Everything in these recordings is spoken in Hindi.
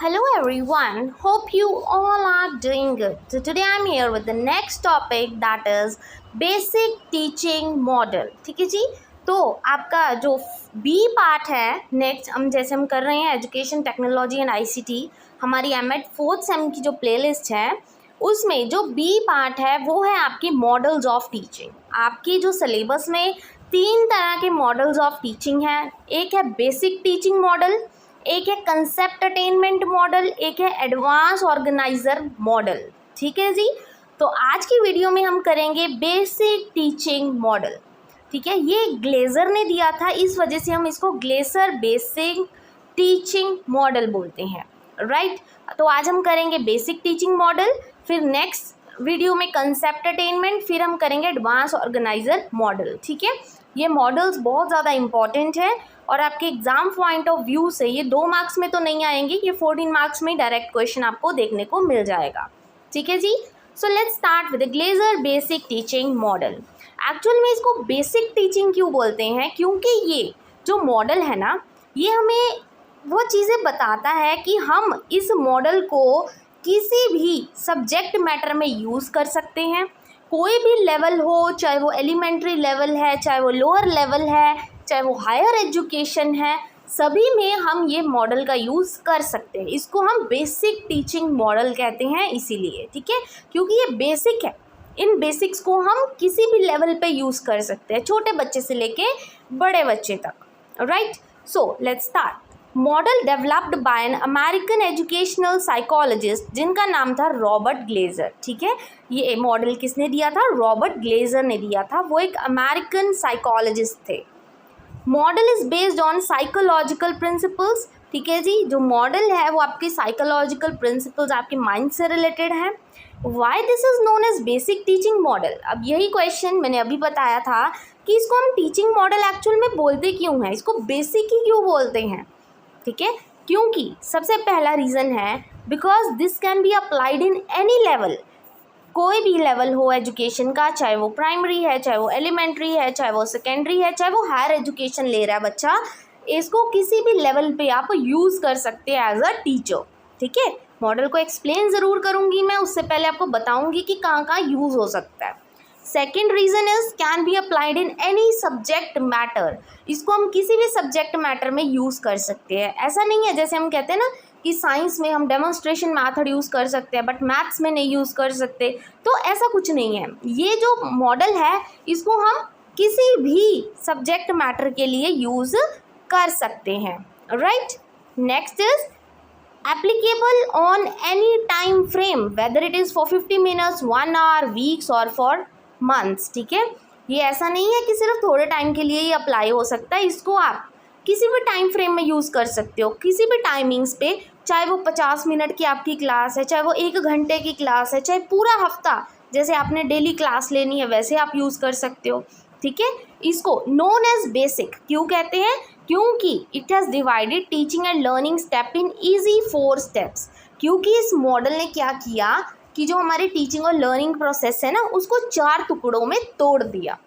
Hello everyone, hope you all are doing good. So today I'm here with the next topic that is basic teaching model. ठीक है जी, तो आपका जो बी पार्ट है नेक्स्ट हम कर रहे हैं एजुकेशन टेक्नोलॉजी एंड आईसीटी, हमारी एमएड फोर्थ सेम की जो प्लेलिस्ट है उसमें जो बी पार्ट है वो है आपकी मॉडल्स ऑफ टीचिंग। आपकी जो सिलेबस में 3 तरह के मॉडल्स ऑफ टीचिंग हैं। एक है बेसिक टीचिंग मॉडल, एक है कंसेप्ट अटेनमेंट मॉडल, एक है एडवांस ऑर्गेनाइजर मॉडल। ठीक है जी, तो आज की वीडियो में हम करेंगे बेसिक टीचिंग मॉडल। ठीक है, ये ग्लेजर ने दिया था, इस वजह से हम इसको ग्लेजर बेसिक टीचिंग मॉडल बोलते हैं, राइट। तो आज हम करेंगे बेसिक टीचिंग मॉडल, फिर नेक्स्ट वीडियो में कंसेप्ट अटेनमेंट, फिर हम करेंगे एडवांस ऑर्गेनाइजर मॉडल। ठीक है, ये मॉडल्स बहुत ज़्यादा इंपॉर्टेंट है और आपके एग्जाम पॉइंट ऑफ व्यू से ये 2 मार्क्स में तो नहीं आएंगे, ये 14 मार्क्स में डायरेक्ट क्वेश्चन आपको देखने को मिल जाएगा। ठीक है जी, so let's start with Glaser basic teaching model. Actual में इसको बेसिक टीचिंग क्यों बोलते हैं, क्योंकि ये जो मॉडल है ना, ये हमें वो चीज़ें बताता है कि हम इस मॉडल को किसी भी सब्जेक्ट मैटर में यूज़ कर सकते हैं। कोई भी लेवल हो, चाहे वो एलिमेंट्री लेवल है, चाहे वो लोअर लेवल है, चाहे वो हायर एजुकेशन है, सभी में हम ये मॉडल का यूज़ कर सकते हैं। इसको हम बेसिक टीचिंग मॉडल कहते हैं इसीलिए, ठीक है, क्योंकि ये बेसिक है। इन बेसिक्स को हम किसी भी लेवल पे यूज़ कर सकते हैं, छोटे बच्चे से लेके बड़े बच्चे तक, right. So let's start. Model developed by an American educational psychologist जिनका नाम था रॉबर्ट ग्लेजर। ठीक है, ये मॉडल किसने दिया था? रॉबर्ट ग्लेजर ने दिया था, वो एक अमेरिकन साइकोलॉजिस्ट थे। Model is based on psychological principles. ठीक है जी, जो मॉडल है वो आपके साइकोलॉजिकल प्रिंसिपल्स, आपके माइंड से रिलेटेड है। Why this is known as basic teaching model? अब यही क्वेश्चन मैंने अभी बताया था कि इसको हम टीचिंग मॉडल एक्चुअल में बोलते क्यों हैं, इसको बेसिक ही क्यों बोलते हैं। ठीक है, क्योंकि सबसे पहला रीज़न है because this can be applied in any level. कोई भी लेवल हो एजुकेशन का, चाहे वो प्राइमरी है, चाहे वो एलिमेंट्री है, चाहे वो सेकेंडरी है, चाहे वो हायर एजुकेशन ले रहा है बच्चा, इसको किसी भी लेवल पे आप यूज़ कर सकते हैं एज अ टीचर। ठीक है, मॉडल को एक्सप्लेन ज़रूर करूँगी मैं, उससे पहले आपको बताऊँगी कि कहाँ कहाँ यूज़ हो सकता है। Second reason is can be applied in any subject matter. इसको हम किसी भी सब्जेक्ट मैटर में यूज़ कर सकते हैं। ऐसा नहीं है जैसे हम कहते हैं ना कि साइंस में हम डेमोन्स्ट्रेशन मेथड यूज़ कर सकते हैं बट मैथ्स में नहीं यूज़ कर सकते, तो ऐसा कुछ नहीं है। ये जो मॉडल है इसको हम किसी भी सब्जेक्ट मैटर के लिए यूज़ कर सकते हैं, right. Next is applicable on any time frame whether it is for 50 minutes, 1 hour, weeks और फॉर मंथ्स। ठीक है, ये ऐसा नहीं है कि सिर्फ थोड़े टाइम के लिए ही अप्लाई हो सकता है, इसको आप किसी भी टाइम फ्रेम में यूज़ कर सकते हो, किसी भी टाइमिंग्स पे, चाहे वो 50 मिनट की आपकी क्लास है, चाहे वो 1 घंटे की क्लास है, चाहे पूरा हफ्ता जैसे आपने डेली क्लास लेनी है वैसे आप यूज़ कर सकते हो। ठीक है, इसको नोन एज बेसिक क्यों कहते हैं? क्योंकि it has divided teaching and learning step in easy 4 steps. क्योंकि इस मॉडल ने क्या किया कि जो हमारी टीचिंग और लर्निंग प्रोसेस है ना, उसको 4 टुकड़ों में तोड़ दिया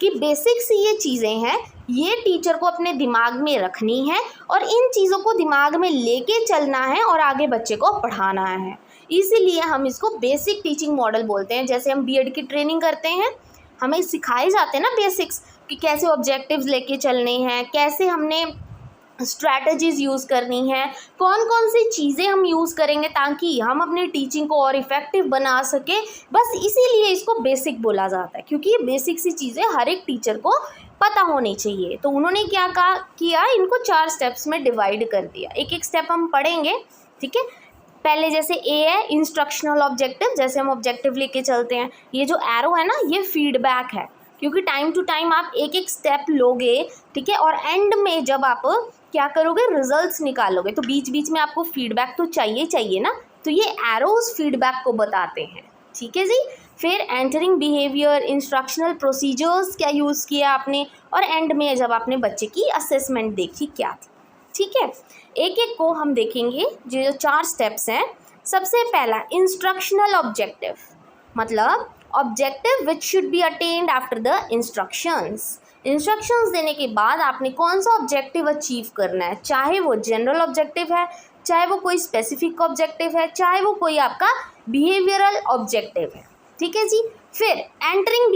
कि बेसिक्स ये चीज़ें हैं, ये टीचर को अपने दिमाग में रखनी है और इन चीज़ों को दिमाग में लेके चलना है और आगे बच्चे को पढ़ाना है। इसीलिए हम इसको बेसिक टीचिंग मॉडल बोलते हैं। जैसे हम बीएड की ट्रेनिंग करते हैं, हमें सिखाए जाते हैं ना बेसिक्स कि कैसे ऑब्जेक्टिव्स लेके चलने हैं, कैसे हमने स्ट्रैटेजीज़ यूज़ करनी है, कौन कौन सी चीज़ें हम यूज़ करेंगे ताकि हम अपनी टीचिंग को और इफ़ेक्टिव बना सकें। बस इसीलिए इसको बेसिक बोला जाता है, क्योंकि ये बेसिक सी चीज़ें हर एक टीचर को पता होनी चाहिए। तो उन्होंने क्या किया, इनको 4 स्टेप्स में डिवाइड कर दिया। एक एक स्टेप हम पढ़ेंगे। ठीक है, पहले जैसे ए है इंस्ट्रक्शनल ऑब्जेक्टिव, जैसे हम ऑब्जेक्टिव लेके चलते हैं। ये जो एरो है ना, ये फीडबैक है, क्योंकि टाइम टू टाइम आप एक एक स्टेप लोगे। ठीक है, और एंड में जब आप क्या करोगे, रिजल्ट्स निकालोगे, तो बीच बीच में आपको फीडबैक तो चाहिए ना, तो ये एरोज फीडबैक को बताते हैं। ठीक है जी, फिर एंटरिंग बिहेवियर, इंस्ट्रक्शनल प्रोसीजर्स क्या यूज़ किया आपने, और एंड में जब आपने बच्चे की असेसमेंट देखी क्या थी। ठीक है, एक एक को हम देखेंगे। जो 4 स्टेप्स हैं, सबसे पहला इंस्ट्रक्शनल ऑब्जेक्टिव, मतलब objective which should be attend after the instructions. Instructions देने के बाद आपने कौन सा ऑब्जेक्टिव अचीव करना है, चाहे वो जनरल ऑब्जेक्टिव है, चाहे वो कोई स्पेसिफिक ऑब्जेक्टिव है, चाहे वो कोई आपका बिहेवियरल ऑब्जेक्टिव है। ठीक है जी। फिर एंटरिंग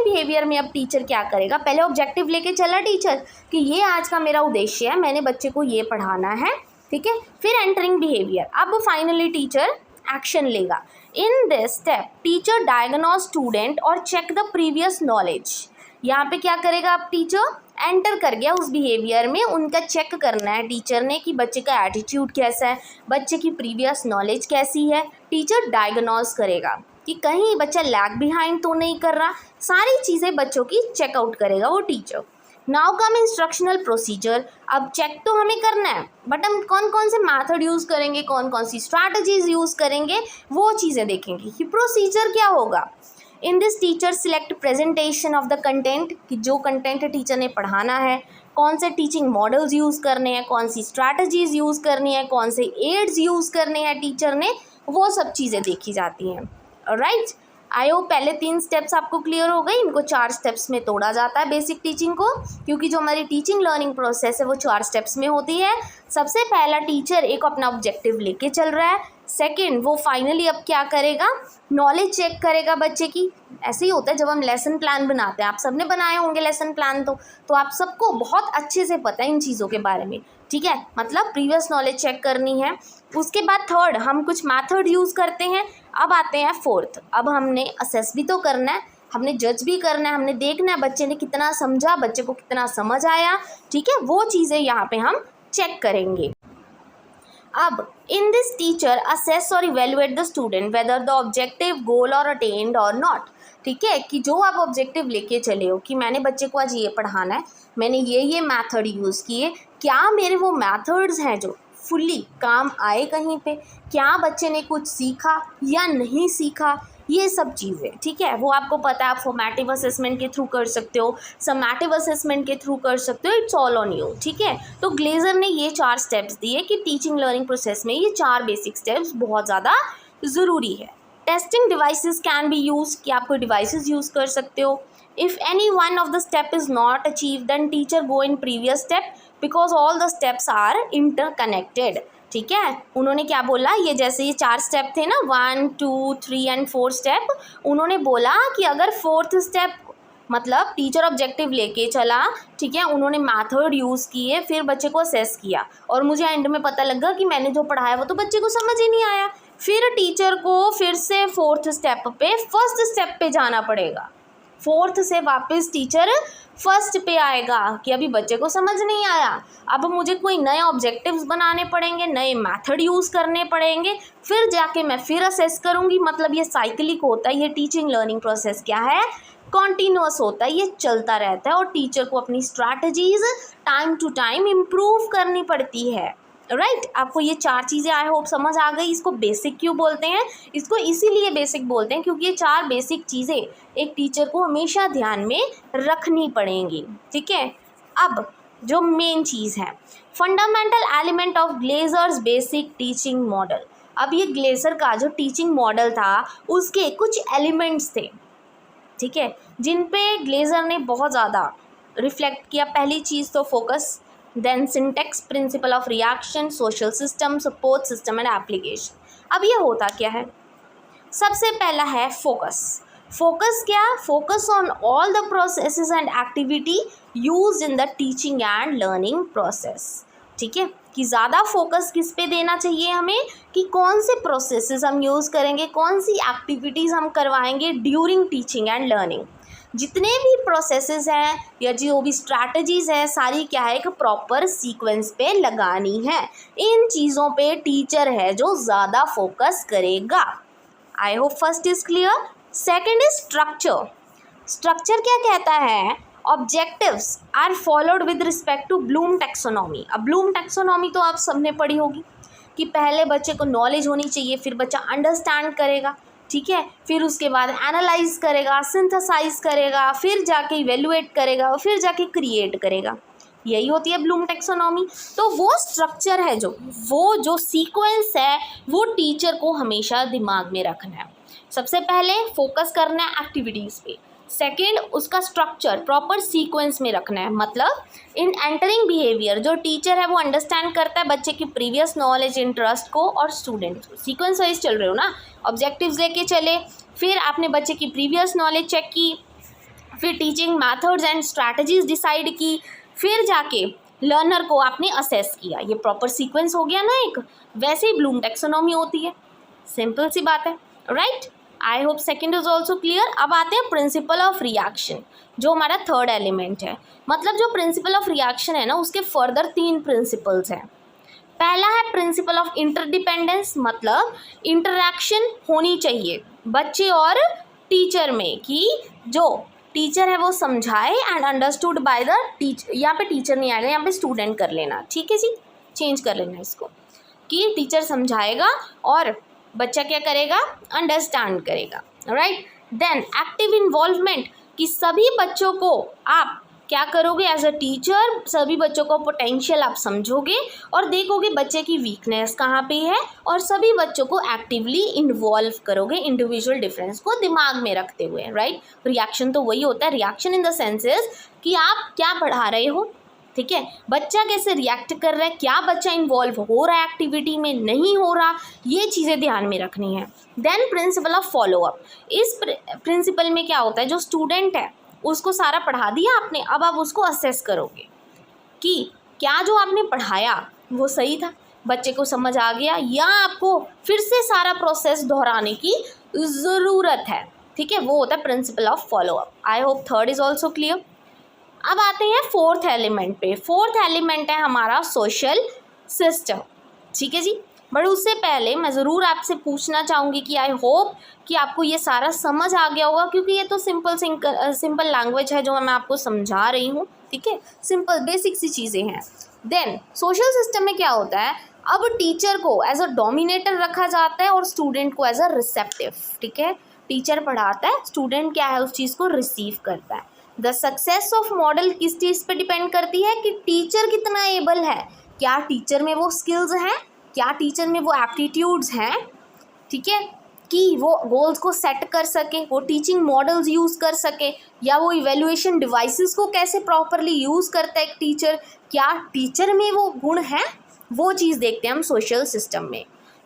बिहेवियर में अब टीचर क्या करेगा, पहले ऑब्जेक्टिव लेके चला टीचर कि ये आज का मेरा उद्देश्य है, मैंने बच्चे को ये पढ़ाना है। ठीक है, फिर एंटरिंग बिहेवियर, अब फाइनली टीचर एक्शन लेगा। In this step teacher diagnose student और चेक द प्रीवियस नॉलेज। यहाँ पे क्या करेगा, अब टीचर एंटर कर गया उस बिहेवियर में, उनका चेक करना है टीचर ने कि बच्चे का एटीट्यूड कैसा है, बच्चे की प्रीवियस नॉलेज कैसी है। टीचर डायग्नोज करेगा कि कहीं बच्चा लैग बिहाइंड तो नहीं कर रहा, सारी चीज़ें बच्चों की चेकआउट करेगा वो teacher. Now come instructional procedure, अब चेक तो हमें करना है बट हम कौन कौन से मैथड यूज़ करेंगे, कौन कौन सी स्ट्रैटेजीज यूज़ करेंगे, वो चीज़ें देखेंगे कि प्रोसीजर क्या होगा। इन this teacher select presentation of the content, कि जो कंटेंट टीचर ने पढ़ाना है, कौन से टीचिंग मॉडल्स यूज़ करने हैं, कौन सी स्ट्रैटेजीज यूज़ करनी है, कौन से एड्स यूज़ करने हैं टीचर ने, वो सब चीज़ें देखी जाती हैं। राइट, आई होप पहले 3 स्टेप्स आपको क्लियर हो गई। इनको 4 स्टेप्स में तोड़ा जाता है बेसिक टीचिंग को, क्योंकि जो हमारी टीचिंग लर्निंग प्रोसेस है वो 4 स्टेप्स में होती है। सबसे पहला टीचर एक अपना ऑब्जेक्टिव लेके चल रहा है, सेकंड वो फाइनली अब क्या करेगा, नॉलेज चेक करेगा बच्चे की। ऐसे ही होता है जब हम लेसन प्लान बनाते हैं, आप सबने बनाए होंगे लेसन प्लान, तो आप सबको बहुत अच्छे से पता है इन चीज़ों के बारे में। ठीक है, मतलब प्रीवियस नॉलेज चेक करनी है। उसके बाद थर्ड हम कुछ मैथड यूज़ करते हैं। अब आते हैं फोर्थ, अब हमने असेस भी तो करना है, हमने जज भी करना है, हमने देखना है बच्चे ने कितना समझा, बच्चे को कितना समझ आया। ठीक है, वो चीज़ें यहाँ पे हम चेक करेंगे। अब इन दिस टीचर असेस और evaluate the student whether the objective goal और अटेन्ड और नॉट। ठीक है, कि जो आप ऑब्जेक्टिव लेके चले हो कि मैंने बच्चे को आज ये पढ़ाना है, मैंने ये मैथड यूज़ किए, क्या मेरे वो मैथड्स हैं जो फुल्ली काम आए कहीं पे, क्या बच्चे ने कुछ सीखा या नहीं सीखा, ये सब चीज़ें। ठीक है, वो आपको पता है, आप फॉर्मेटिव असेसमेंट के थ्रू कर सकते हो, समेटिव असेसमेंट के थ्रू कर सकते हो, इट्स ऑल ऑन यू। ठीक है, तो ग्लेजर ने ये 4 स्टेप्स दिए कि टीचिंग लर्निंग प्रोसेस में ये 4 बेसिक स्टेप्स बहुत ज़्यादा ज़रूरी है। Testing devices can be use, कि आप कोई डिवाइसेस यूज़ कर सकते हो। If any one of the step is not achieve then teacher go in previous step because all the steps are interconnected. ठीक है, उन्होंने क्या बोला, ये जैसे ये 4 स्टेप थे ना, 1, 2, 3 एंड 4 स्टेप, उन्होंने बोला कि अगर 4th स्टेप मतलब टीचर ऑब्जेक्टिव लेके चला, ठीक है, उन्होंने मैथड यूज़ किए, फिर बच्चे को असेस किया और मुझे एंड में पता लगा कि मैंने जो पढ़ाया वो तो बच्चे को समझ ही नहीं आया, फिर टीचर को फिर से 4th स्टेप पे 1st स्टेप पे जाना पड़ेगा। 4th से वापस टीचर 1st पे आएगा कि अभी बच्चे को समझ नहीं आया, अब मुझे कोई नए ऑब्जेक्टिव्स बनाने पड़ेंगे, नए मेथड यूज़ करने पड़ेंगे, फिर जाके मैं फिर असेस करूँगी। मतलब ये साइक्लिक होता है, ये टीचिंग लर्निंग प्रोसेस क्या है, कॉन्टीन्यूअस होता है, ये चलता रहता है और टीचर को अपनी strategies time to time improve करनी पड़ती है। राइट, आपको ये 4 चीज़ें आई होप समझ आ गई। इसको बेसिक क्यों बोलते हैं, इसको इसीलिए बेसिक बोलते हैं क्योंकि ये 4 बेसिक चीज़ें एक टीचर को हमेशा ध्यान में रखनी पड़ेंगी। ठीक है, अब जो मेन चीज़ है, fundamental element of Glazers basic teaching model. अब ये ग्लेजर का जो टीचिंग मॉडल था उसके कुछ एलिमेंट्स थे, ठीक है, जिन पे ग्लेजर ने बहुत ज़्यादा रिफ्लेक्ट किया। पहली चीज़ तो focus, then syntax, principle of reaction, social system, support system and application. अब ये होता क्या है, सबसे पहला है फोकस। फोकस क्या, focus on all the processes and activity used in the teaching and learning process. ठीक है, कि ज़्यादा फोकस किस पे देना चाहिए हमें, कि कौन से प्रोसेसेस हम यूज़ करेंगे, कौन सी एक्टिविटीज़ हम करवाएंगे ड्यूरिंग टीचिंग एंड लर्निंग। जितने भी प्रोसेसेस हैं या जो भी स्ट्रैटेजीज़ हैं, सारी क्या है, एक प्रॉपर सीक्वेंस पे लगानी है। इन चीज़ों पे टीचर है जो ज़्यादा फोकस करेगा। I hope first is clear. Second is structure. Structure क्या कहता है, objectives are followed with respect to Bloom taxonomy. अब ब्लूम टैक्सोनॉमी तो आप सबने पढ़ी होगी कि पहले बच्चे को नॉलेज होनी चाहिए, फिर बच्चा अंडरस्टैंड करेगा, ठीक है, फिर उसके बाद एनालाइज करेगा, सिंथेसाइज करेगा, फिर जाके इवेल्युएट करेगा, फिर जाके क्रिएट करेगा। यही होती है ब्लूम टैक्सोनॉमी। तो वो स्ट्रक्चर है, वो जो सीक्वेंस है, वो टीचर को हमेशा दिमाग में रखना है। सबसे पहले फोकस करना है एक्टिविटीज़ पे, सेकेंड, उसका स्ट्रक्चर प्रॉपर सीक्वेंस में रखना है, मतलब इन एंटरिंग बिहेवियर जो टीचर है वो अंडरस्टैंड करता है बच्चे की प्रीवियस नॉलेज, इंटरेस्ट को और स्टूडेंट को। सीक्वेंस वाइज चल रहे हो ना, ऑब्जेक्टिव्स लेके चले, फिर आपने बच्चे की प्रीवियस नॉलेज चेक की, फिर teaching methods and strategies decide की, फिर जाके लर्नर को आपने असेस किया। ये प्रॉपर सीक्वेंस हो गया ना एक, वैसे ही ब्लूम टैक्सोनॉमी होती है, सिंपल सी बात है, right. I hope second is also clear. अब आते हैं प्रिंसिपल ऑफ रिएक्शन, जो हमारा थर्ड एलिमेंट है। मतलब जो प्रिंसिपल ऑफ रिएक्शन है ना, उसके फर्दर 3 प्रिंसिपल्स हैं। पहला है प्रिंसिपल ऑफ इंटरडिपेंडेंस, मतलब इंटरैक्शन होनी चाहिए बच्चे और टीचर में, कि जो टीचर है वो समझाए and understood by the teacher. यहाँ पे टीचर नहीं आएगा, यहाँ पे स्टूडेंट कर लेना, ठीक है जी, चेंज कर लेना इसको, कि टीचर समझाएगा और बच्चा क्या करेगा, अंडरस्टैंड करेगा, राइट। देन एक्टिव इन्वॉल्वमेंट, कि सभी बच्चों को आप क्या करोगे एज अ टीचर, सभी बच्चों को पोटेंशियल आप समझोगे और देखोगे बच्चे की वीकनेस कहाँ पे है, और सभी बच्चों को एक्टिवली इन्वॉल्व करोगे इंडिविजुअल डिफरेंस को दिमाग में रखते हुए, राइट। रिएक्शन तो वही होता है, रिएक्शन इन द सेंसेस कि आप क्या पढ़ा रहे हो, ठीक है, बच्चा कैसे रिएक्ट कर रहा है, क्या बच्चा इन्वॉल्व हो रहा है एक्टिविटी में, नहीं हो रहा, ये चीज़ें ध्यान में रखनी है। देन प्रिंसिपल ऑफ फॉलोअप, इस प्रिंसिपल में क्या होता है, जो स्टूडेंट है उसको सारा पढ़ा दिया आपने, अब आप उसको असेस करोगे कि क्या जो आपने पढ़ाया वो सही था, बच्चे को समझ आ गया, या आपको फिर से सारा प्रोसेस दोहराने की ज़रूरत है, ठीक है, वो होता है principle of follow up. I hope third is also clear. अब आते हैं फोर्थ एलिमेंट पे। फोर्थ एलिमेंट है हमारा सोशल सिस्टम, ठीक है जी। बट उससे पहले मैं ज़रूर आपसे पूछना चाहूँगी कि आई होप कि आपको ये सारा समझ आ गया होगा, क्योंकि ये तो सिंपल लैंग्वेज है जो मैं आपको समझा रही हूँ, ठीक है, सिंपल बेसिक सी चीज़ें हैं। देन सोशल सिस्टम में क्या होता है, अब टीचर को एज अ डोमिनेटर रखा जाता है और स्टूडेंट को एज अ रिसेप्टिव, ठीक है। टीचर पढ़ाता है, स्टूडेंट क्या है उस चीज़ को रिसीव करता है। द सक्सेस ऑफ मॉडल किस चीज़ पे डिपेंड करती है, कि टीचर कितना एबल है, क्या टीचर में वो स्किल्स हैं, क्या टीचर में वो एप्टीट्यूड्स हैं, ठीक है, कि वो गोल्स को सेट कर सके, वो टीचिंग मॉडल्स यूज़ कर सके, या वो इवेल्युएशन डिवाइसेस को कैसे प्रॉपरली यूज़ करता है एक टीचर, क्या टीचर में वो गुण हैं, वो चीज़ देखते हैं हम सोशल सिस्टम में।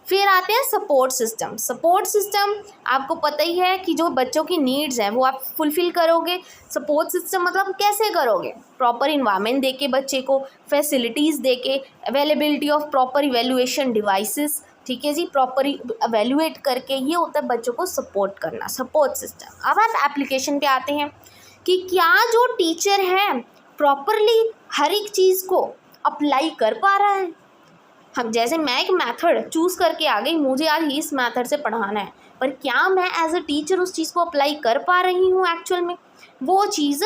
फिर आते हैं सपोर्ट सिस्टम। सपोर्ट सिस्टम आपको पता ही है कि जो बच्चों की नीड्स हैं वो आप फुलफ़िल करोगे। सपोर्ट सिस्टम मतलब कैसे करोगे, प्रॉपर इन्वायरमेंट देके बच्चे को, फैसिलिटीज़ देके, availability of proper evaluation devices, ठीक है जी, प्रॉपर एवेल्युएट करके, ये होता है बच्चों को सपोर्ट करना, सपोर्ट सिस्टम। अब आप एप्लीकेशन पे आते हैं कि क्या जो टीचर है प्रॉपरली हर एक चीज़ को अप्लाई कर पा रहा है। हम जैसे मैं एक मेथड चूज़ करके आ गई, मुझे आज इस मेथड से पढ़ाना है, पर क्या मैं एज अ टीचर उस चीज़ को अप्लाई कर पा रही हूँ एक्चुअल में, वो चीज़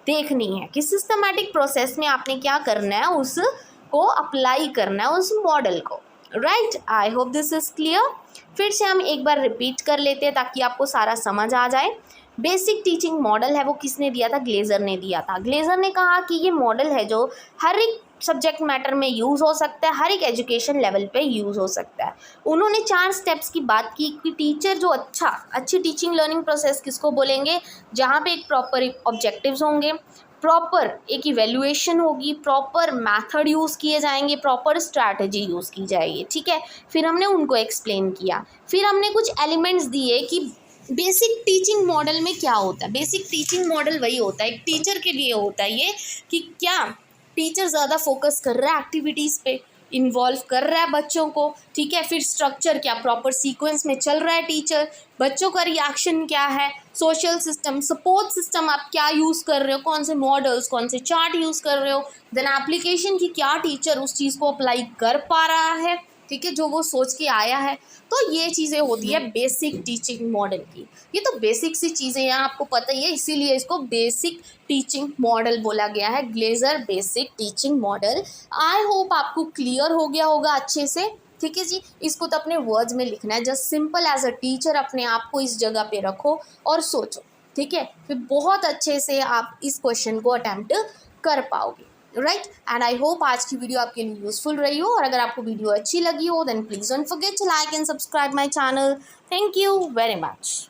देखनी है कि सिस्टमैटिक प्रोसेस में आपने क्या करना है, उसको अप्लाई करना है उस मॉडल को, right. I hope this is clear. फिर से हम एक बार रिपीट कर लेते हैं ताकि आपको सारा समझ आ जाए। बेसिक टीचिंग मॉडल है वो किसने दिया था, ग्लेजर ने दिया था। ग्लेजर ने कहा कि ये मॉडल है जो हर एक सब्जेक्ट मैटर में यूज़ हो सकता है, हर एक एजुकेशन लेवल पे यूज़ हो सकता है। उन्होंने 4 स्टेप्स की बात की कि टीचर जो अच्छी टीचिंग लर्निंग प्रोसेस किसको बोलेंगे, जहाँ पे एक प्रॉपर ऑब्जेक्टिव्स होंगे, प्रॉपर एक इवेल्युएशन होगी, प्रॉपर मेथड यूज़ किए जाएंगे, प्रॉपर स्ट्रैटेजी यूज़ की जाएगी, ठीक है। फिर हमने उनको एक्सप्लेन किया, फिर हमने कुछ एलिमेंट्स दिए कि बेसिक टीचिंग मॉडल में क्या होता है। बेसिक टीचिंग मॉडल वही होता है, एक टीचर के लिए होता है ये, कि क्या टीचर ज़्यादा फोकस कर रहा है एक्टिविटीज़ पे, इन्वॉल्व कर रहा है बच्चों को, ठीक है। फिर स्ट्रक्चर क्या प्रॉपर सीक्वेंस में चल रहा है टीचर, बच्चों का रिएक्शन क्या है, सोशल सिस्टम, सपोर्ट सिस्टम आप क्या यूज़ कर रहे हो, कौन से मॉडल्स, कौन से चार्ट यूज़ कर रहे हो, देन एप्लीकेशन की क्या टीचर उस चीज़ को अप्लाई कर पा रहा है, ठीक है, जो वो सोच के आया है। तो ये चीज़ें होती है बेसिक टीचिंग मॉडल की। ये तो बेसिक सी चीज़ें हैं, आपको पता ही है, इसीलिए इसको बेसिक टीचिंग मॉडल बोला गया है, Glazer basic teaching model. I hope आपको क्लियर हो गया होगा अच्छे से, ठीक है जी। इसको तो अपने वर्ड्स में लिखना है, just simple as a teacher अपने आप को इस जगह पे रखो और सोचो, ठीक है, फिर बहुत अच्छे से आप इस क्वेश्चन को अटैम्प्ट कर पाओगे, राइट। एंड आई होप आज की वीडियो आपके लिए यूजफुल रही हो, और अगर आपको वीडियो अच्छी लगी हो then please don't forget to like and subscribe my channel. Thank you very much.